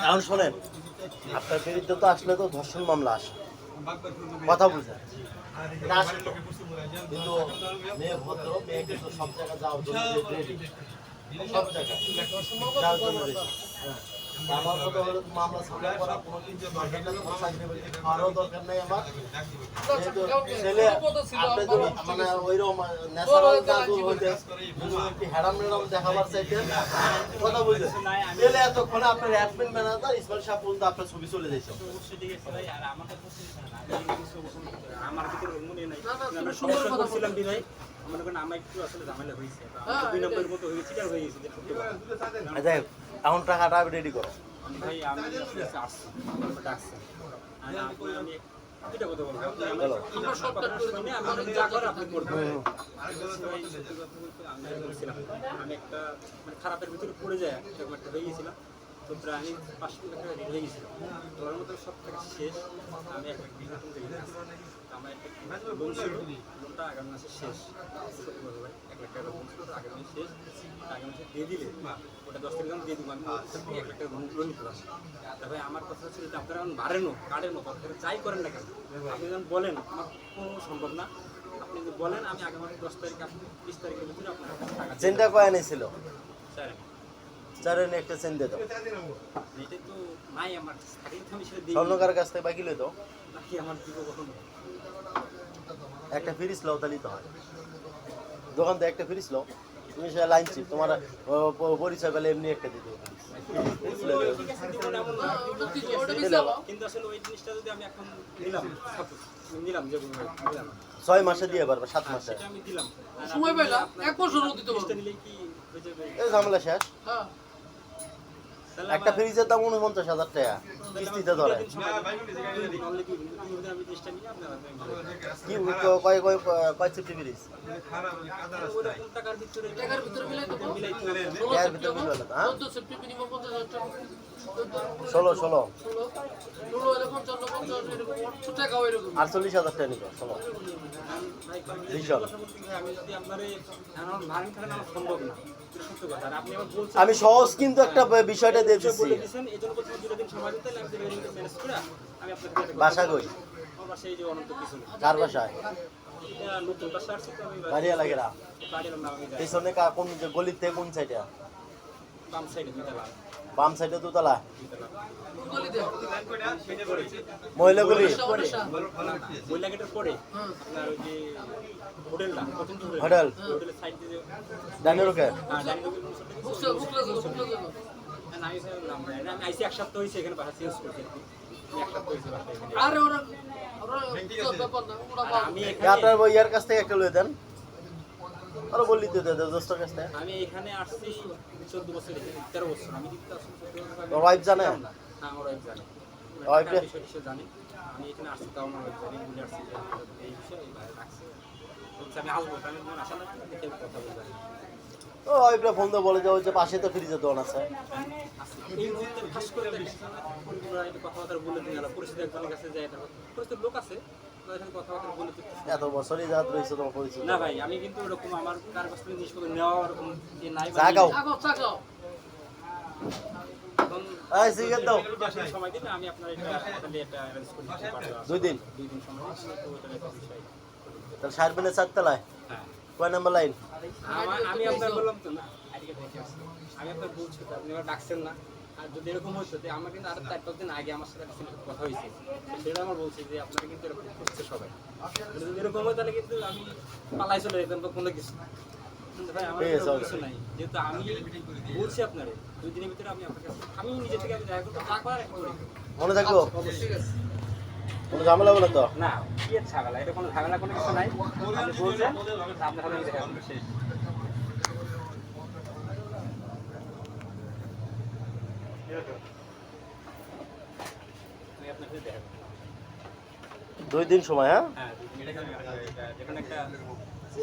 এখন শোনেন, আপনার বিরুদ্ধে তো আসলে তো ধর্ষণ মামলা আসে, কথা বুঝেন, কিন্তু মেয়ে ভদ্র, মেয়ে কিন্তু সব জায়গায় যাওয়ার জন্য রেডি, সব জায়গায় যাওয়ার জন্য রেডি। আমার কথা হলো মামলা সামনে করা কোনো কিছু দরকার নেই, কোনো চাকরি বাকরি খাওয়ারও দরকার নেই আমার। ছেলে আপনি যদি মানে ওইরকম ন্যাচারাল কাজ হইতে একটু হ্যারাম ম্যাডাম দেখাবার চাইতেন, কথা বুঝলেন, তাহলে এতক্ষণে আপনার অ্যাডমিন ম্যানেজার ইসমাইল সাহেব বলতে আপনার ছবি চলে যাইছে। আমার ভিতরে মনে নাই সমস্যা করছিলাম বিধায় মনে করেন আমার একটু আসলে ঝামেলা হয়েছে, দুই নম্বরের মতো হয়ে চিটার হয়ে গেছে। যাই হোক, এখন টাকাটা রেডি করো ভাই, আমি আসছি আমি এটা কথা বলবো, আপনি যা করেন আপনি করবেন। আমি বলছিলাম আমি একটা মানে খারাপের ভিতরে পড়ে যায় এরকম একটা হয়ে গেছিলাম, তো প্রায় আমি 5 লাখ টাকা ঋণ হয়ে গেছিলাম। তো ওর মধ্যে সব টাকা শেষ, আমি একটা আমার একটা লোন ছিল, লোনটা আগামী মাসে শেষ, 1 লাখ টাকা লোন ছিল, আগামী মাসে শেষ, আগামী মাসে দিয়ে দিলে ওটা 10 তারিখ দিয়ে দিব, আমি 1 লাখ টাকা লোন নিতে পারছি। তারপরে আমার কথা হচ্ছে যে আপনারা এখন বাড়েনও কাটেনও আপনারা যাই করেন না কেন, আপনি যখন বলেন আমার কোনো সম্ভব না, আপনি যদি বলেন আমি আগামী 10 তারিখ আপনি 20 তারিখের ভিতরে আপনার টাকা চেনটা কয় এনেছিল? স্যার চারেন একটা চেন দিয়ে দাও। এটা তো নাই আমার, আমি সেটা দিই স্বর্ণকার কাছ থেকে বাকি লই দাও, নাকি আমার দিব কখনো। একটা ফ্রিজ লও, তাহলেই তো হয়। দোকান থেকে একটা ফ্রিজ লও, তুমি সে লাইন চিপ তোমার পরিচয় পেলে এমনি একটা দিতে হবে। কিন্তু আসলে ওই জিনিসটা যদি আমি এখন নিলাম যে নিলাম 6 মাসে দিয়ে পারবে, 7 মাসে সেটা আমি দিলাম, সময় পাইলাম 1 বছরও দিতে পারবো, নিলে কি হয়ে যাবে? এই ঝামেলা শেষ। হ্যাঁ একটা ফ্রিজের দাম 49,000 টাকা কিস্তিতে ধরে। কি কয় কয় কয় চিপটি ফ্রিজ টাকার ভিতরে মিলাই দেবো, এর ভিতরে মিলবে না? হ্যাঁ 14 সেপ্টেম্বর মিনিমাম 50,000 টাকা, 16 16 হলে 55 এরকম 800 টাকা এরকম 48,000 টাকা নিবে। 16 আমি যদি আপনার ভাড়া থাকেন আমার সম্ভব না, সত্য কথা। আর আপনি আবার বলছেন আমি সহজ কিন্তু একটা বিষয়টা দিয়ে দিচ্ছি। বলে দিয়েছেন এই জন্য প্রথমে 2 দিন সময় দিতে লাগবে, ম্যানেজ করে আমি আপনাকে বাসা কই? আমার বাসায় এই যে অনন্ত পিছনে কার বাসায়? এটা নতুন বাসা আসছে তো, আমি বাড়ি লাগেরা বাড়ি এলাম না, আমি যাই পিছনে কোন গলিতে, কোন সাইডে? বাম সাইডে দুতলা, বাম সাইডে দুতলা গলি দে মহিলা গলি। বইলা গেটের পরে আপনার ওই যে হোটেলটা প্রথম হোটেল হোটেলের সাইড দিয়ে ডানের ওকে ডাইনিং টেবিল বুঝছো আমি আইসি 1 সপ্তাহ হয়েছে এখানে বাসা চেঞ্জ করছি, আমি 1 সপ্তাহ হয়েছে বাসা এখানে। আরে ওরা ব্যাপার না, ওরা আমি আপনার ইয়ার কাছ থেকে একটা লই দেন, আরো বললি তো দোস্তের কাছ থেকে। আমি এখানে আসছি 14 বছর, 13 বছর আমি দিতে আসছি। তোর ওয়াইফ জানে? হ্যাঁ আমার ওয়াইফ জানে, ওয়াইফ বিষয় জানে। আমি এখানে আসছি তাও আমার ওয়াইফ জানে, বলে আসছি যে এই বিষয়ে এই ভাই রাখছে, বলছে আমি আসবো, আমি যখন আসা না দেখে কথা বলতে পারি। ও ওয়াইফটা ফোন দিয়ে বলে যে ওই যে পাশে তো ফ্রিজের দোকান আছে। এই মুহূর্তে খাস করে ওরা একটু কথাবার্তা বলে দিন, পরিচিত একজনের কাছে যায়, এটা পরিচিত লোক আছে এখানে কথাবার্তা বলে দিতে। এত বছরই যাত রয়েছে তোমার পরিচিত। না ভাই, আমি কিন্তু এরকম আমার কার কাছ থেকে জিনিসপত্র নেওয়া ওরকম যে নাই। জাগাও চাকাও এই সিগারেট দাও। সময় দিন, আমি আপনার এটা তাহলে এটা অ্যারেঞ্জ করে দিতে পারবো। 2 দিন 2 দিন সময় দিন, তো ওটা একটা বিষয়। তাহলে শারবিনের 4 তলায় হ্যাঁ কয় নাম্বার লাইন? আমি আপনার বললাম তো না, আমি আপনার বলছি তো, আপনি আমার ডাকছেন না। আর যদি এরকম হতো যে আমার কিন্তু আরো 4-5 দিন আগে আমার সাথে কথা হয়েছে, সেটা আমার বলছে যে আপনারা কিন্তু এরকম করছে সবাই, যদি এরকম হয় তাহলে কিন্তু আমি পালাই চলে যেতাম বা কোনো কিছু। ভাই আমার কিছু নাই, যেহেতু আমি বলছি আপনারে 2 দিনের ভিতরে আমি আপনার কাছে আমি নিজে থেকে আমি দেখা করবো, যা করার করি। মনে থাকবো? কোনো ঝামেলা বলে তো না, কি এর ঝামেলা, এটা কোনো ঝামেলা কোনো কিছু নাই। আপনি বলছেন আপনার সাথে আমি দেখা করবো, শেষ। আমি আপনার সাথে দেখা করবো। 2 দিন সময়। হ্যাঁ হ্যাঁ, যেখানে একটা